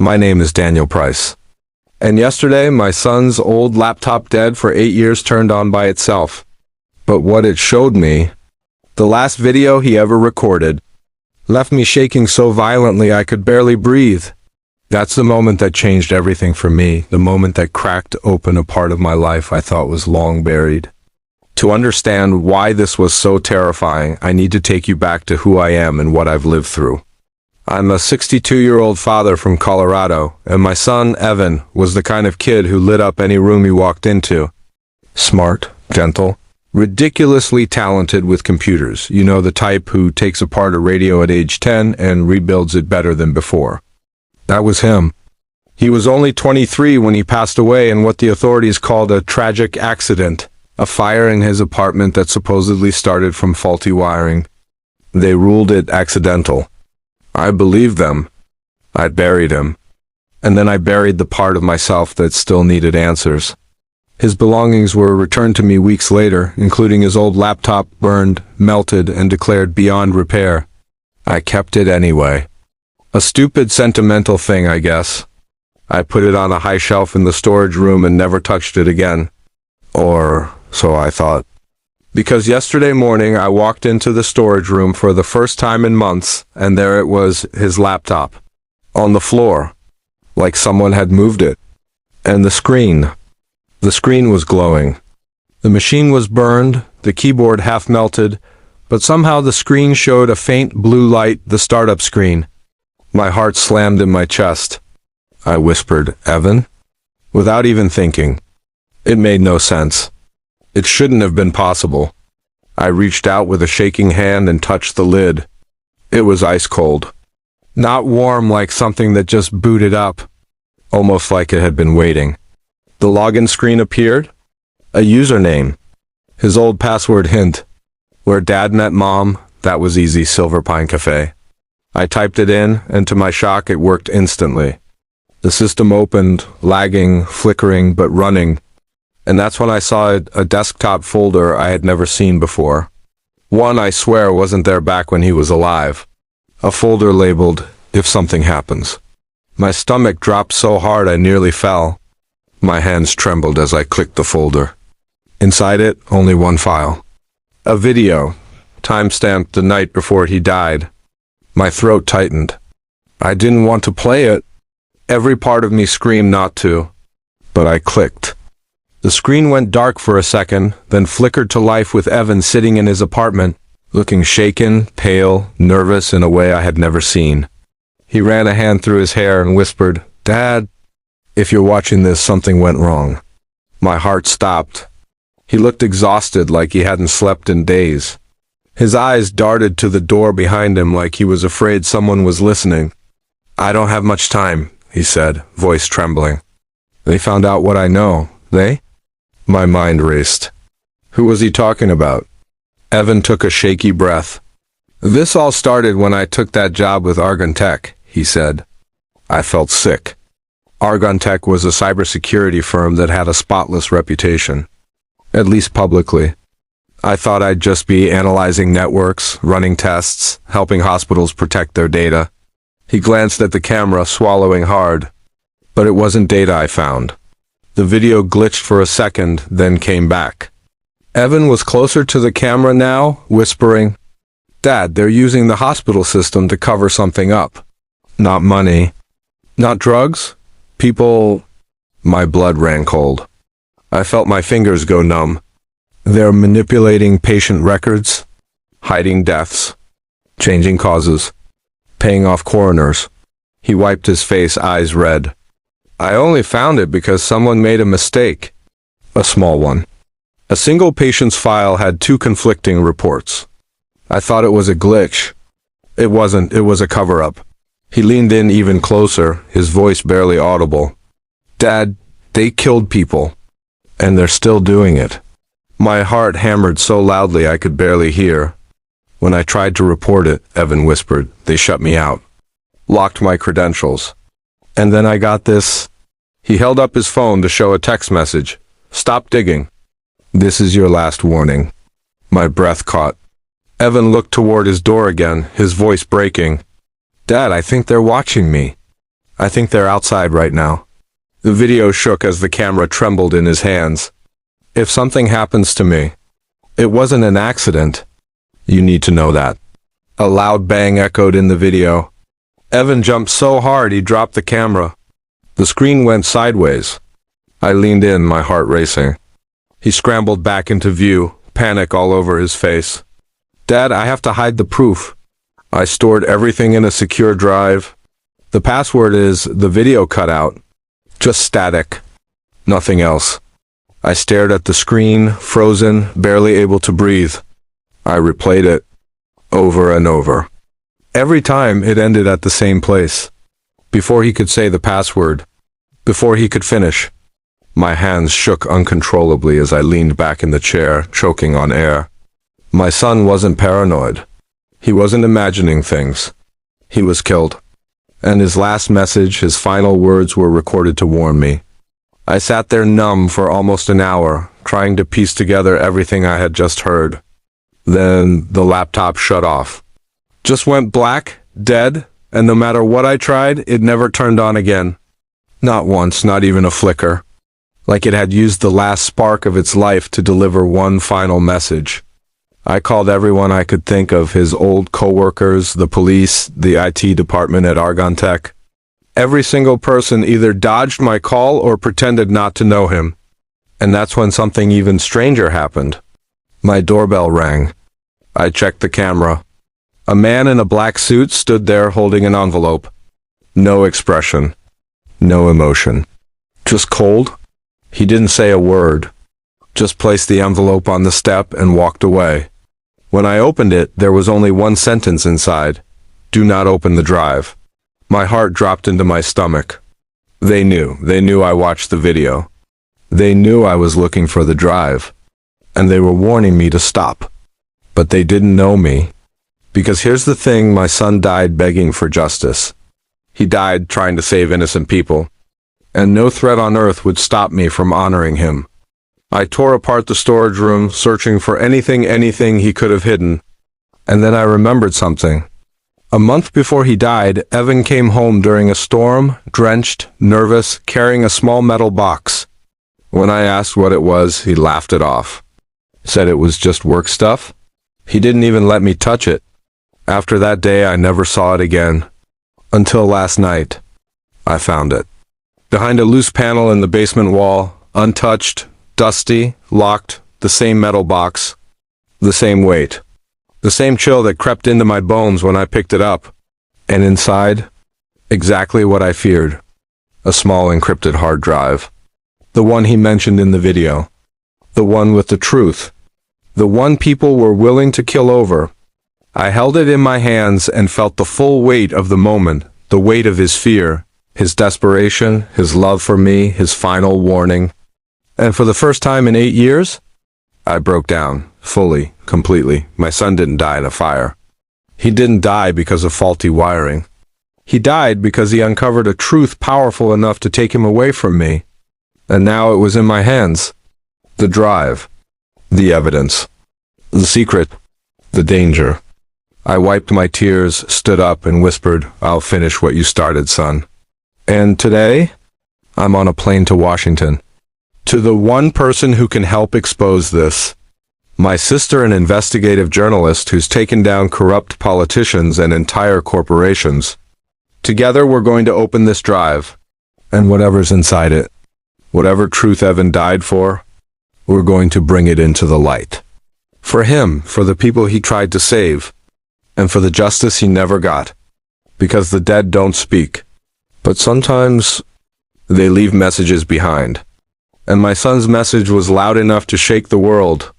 My name is Daniel Price. And yesterday, my son's old laptop dead for 8 years turned on by itself. But what it showed me, the last video he ever recorded, left me shaking so violently I could barely breathe. That's the moment that changed everything for me, the moment that cracked open a part of my life I thought was long buried. To understand why this was so terrifying, I need to take you back to who I am and what I've lived through. I'm a 62-year-old father from Colorado, and my son, Evan, was the kind of kid who lit up any room he walked into. Smart, gentle, ridiculously talented with computers. You know, the type who takes apart a radio at age 10 and rebuilds it better than before. That was him. He was only 23 when he passed away in what the authorities called a tragic accident, a fire in his apartment that supposedly started from faulty wiring. They ruled it accidental. I believed them. I'd buried him. And then I buried the part of myself that still needed answers. His belongings were returned to me weeks later, including his old laptop, burned, melted, and declared beyond repair. I kept it anyway. A stupid, sentimental thing, I guess. I put it on a high shelf in the storage room and never touched it again. Or so I thought. Because yesterday morning I walked into the storage room for the first time in months, and there it was, his laptop. On the floor. Like someone had moved it. And the screen was glowing. The machine was burned, the keyboard half melted, but somehow the screen showed a faint blue light, the startup screen. My heart slammed in my chest. I whispered, "Evan?" Without even thinking. It made no sense. It shouldn't have been possible. I reached out with a shaking hand and touched the lid. It was ice cold. Not warm like something that just booted up. Almost like it had been waiting. The login screen appeared. A username. His old password hint. Where Dad met Mom, that was easy, Silver Pine Cafe. I typed it in, and to my shock it worked instantly. The system opened, lagging, flickering, but running. And that's when I saw a desktop folder I had never seen before. One, I swear, wasn't there back when he was alive. A folder labeled, "If Something Happens." My stomach dropped so hard I nearly fell. My hands trembled as I clicked the folder. Inside it, only one file. A video, time-stamped the night before he died. My throat tightened. I didn't want to play it. Every part of me screamed not to. But I clicked. The screen went dark for a second, then flickered to life with Evan sitting in his apartment, looking shaken, pale, nervous in a way I had never seen. He ran a hand through his hair and whispered, "Dad, if you're watching this, something went wrong." My heart stopped. He looked exhausted, like he hadn't slept in days. His eyes darted to the door behind him like he was afraid someone was listening. "I don't have much time," he said, voice trembling. "They found out what I know. They?" My mind raced. Who was he talking about? Evan took a shaky breath. "This all started when I took that job with Argon Tech," he said. I felt sick. Argon Tech was a cybersecurity firm that had a spotless reputation. At least publicly. I thought I'd just be analyzing networks, running tests, helping hospitals protect their data. He glanced at the camera, swallowing hard. But it wasn't data I found. The video glitched for a second, then came back. Evan was closer to the camera now, whispering, "Dad, they're using the hospital system to cover something up. Not money. Not drugs. People." My blood ran cold. I felt my fingers go numb. They're manipulating patient records, hiding deaths, changing causes, paying off coroners. He wiped his face, eyes red. "I only found it because someone made a mistake. A small one. A single patient's file had 2 conflicting reports. I thought it was a glitch. It wasn't, it was a cover-up." He leaned in even closer, his voice barely audible. "Dad, they killed people. And they're still doing it." My heart hammered so loudly I could barely hear. "When I tried to report it," Evan whispered, "they shut me out. Locked my credentials. And then I got this." He held up his phone to show a text message. "Stop digging. This is your last warning." My breath caught. Evan looked toward his door again, his voice breaking. "Dad, I think they're watching me." I think they're outside right now. The video shook as the camera trembled in his hands. If something happens to me, it wasn't an accident. You need to know that. A loud bang echoed in the video. Evan jumped so hard he dropped the camera. The screen went sideways. I leaned in, my heart racing. He scrambled back into view, panic all over his face. Dad, I have to hide the proof. I stored everything in a secure drive. The password is the video cutout. Just static. Nothing else. I stared at the screen, frozen, barely able to breathe. I replayed it, over and over. Every time it ended at the same place. Before he could say the password. Before he could finish. My hands shook uncontrollably as I leaned back in the chair, choking on air. My son wasn't paranoid. He wasn't imagining things. He was killed. And his last message, his final words were recorded to warn me. I sat there numb for almost an hour, trying to piece together everything I had just heard. Then the laptop shut off. Just went black, dead, and no matter what I tried, it never turned on again. Not once, not even a flicker. Like it had used the last spark of its life to deliver one final message. I called everyone I could think of, his old coworkers, the police, the IT department at Argon Tech. Every single person either dodged my call or pretended not to know him. And that's when something even stranger happened. My doorbell rang. I checked the camera. A man in a black suit stood there holding an envelope. No expression. No emotion. Just cold. He didn't say a word. Just placed the envelope on the step and walked away. When I opened it, there was only one sentence inside. Do not open the drive. My heart dropped into my stomach. They knew I watched the video. They knew I was looking for the drive. And they were warning me to stop. But they didn't know me. Because here's the thing, my son died begging for justice. He died trying to save innocent people. And no threat on earth would stop me from honoring him. I tore apart the storage room, searching for anything he could have hidden. And then I remembered something. A month before he died, Evan came home during a storm, drenched, nervous, carrying a small metal box. When I asked what it was, he laughed it off. Said it was just work stuff. He didn't even let me touch it. After that day, I never saw it again. Until last night. I found it. Behind a loose panel in the basement wall, untouched, dusty, locked, the same metal box, the same weight, the same chill that crept into my bones when I picked it up. And inside, exactly what I feared. A small encrypted hard drive. The one he mentioned in the video. The one with the truth. The one people were willing to kill over. I held it in my hands and felt the full weight of the moment, the weight of his fear, his desperation, his love for me, his final warning. And for the first time in 8 years, I broke down, fully, completely. My son didn't die in a fire. He didn't die because of faulty wiring. He died because he uncovered a truth powerful enough to take him away from me. And now it was in my hands. The drive. The evidence. The secret. The danger. I wiped my tears, stood up, and whispered, I'll finish what you started, son. And today, I'm on a plane to Washington. To the one person who can help expose this. My sister, an investigative journalist who's taken down corrupt politicians and entire corporations. Together we're going to open this drive. And whatever's inside it, whatever truth Evan died for, we're going to bring it into the light. For him, for the people he tried to save, and for the justice he never got. Because the dead don't speak. But sometimes they leave messages behind. And my son's message was loud enough to shake the world.